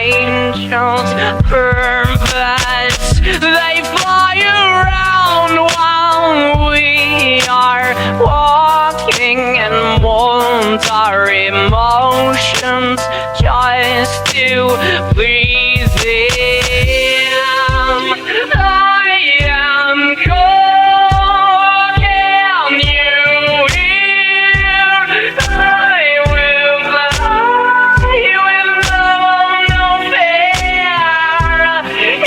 angels, birds, they fly around while we are walking and mold our emotions just to please them. I am cold, can you hear? I will fly with no fear,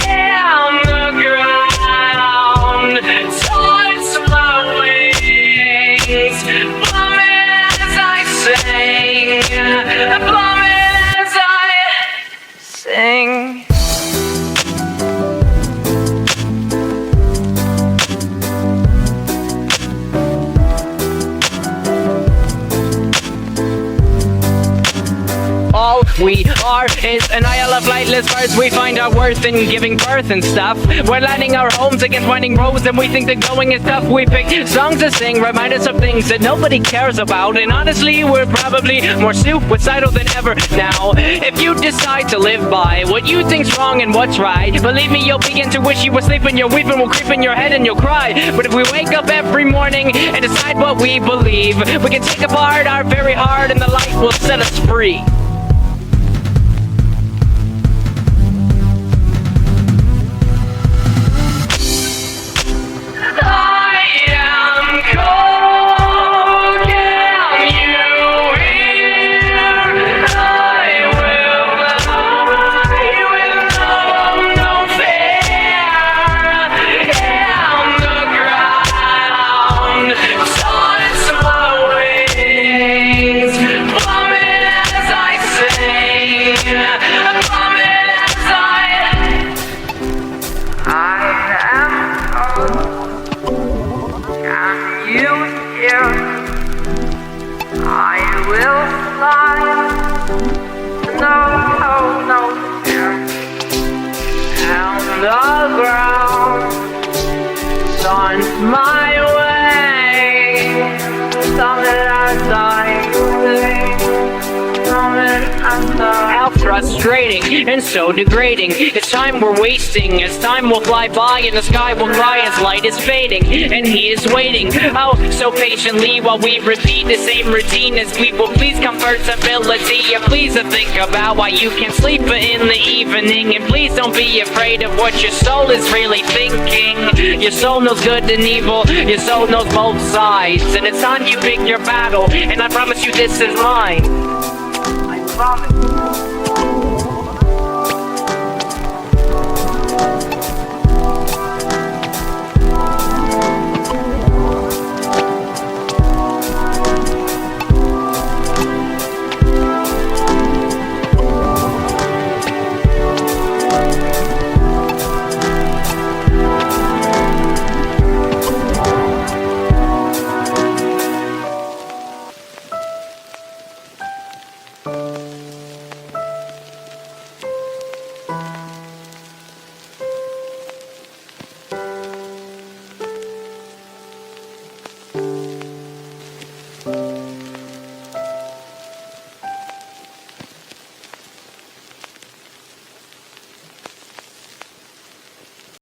and the ground touch my wings, plumming as I sing, plumming as I sing. All we are is an isle of flightless birds. We find our worth in giving birth and stuff. We're landing our homes against winding roads, and we think that going is tough. We pick songs to sing, remind us of things that nobody cares about. And honestly, we're probably more suicidal than ever now. If you decide to live by what you think's wrong and what's right, believe me, you'll begin to wish you were sleeping. Your weeping will creep in your head and you'll cry. But if we wake up every morning and decide what we believe, we can take apart our very heart and the light will set us free. I will fly, no fear, and the ground turns my way, something as I sing, something as I. How frustrating and so degrading. It's time we're wasting, as time will fly by and the sky will cry as light is fading, and he is waiting, oh, so patiently while we repeat the same routine as we will. Please comfortability, and please think about why you can't sleep in the evening, and please don't be afraid of what your soul is really thinking. Your soul knows good and evil, your soul knows both sides, and it's time you pick your battle, and I promise you this is mine. I promise.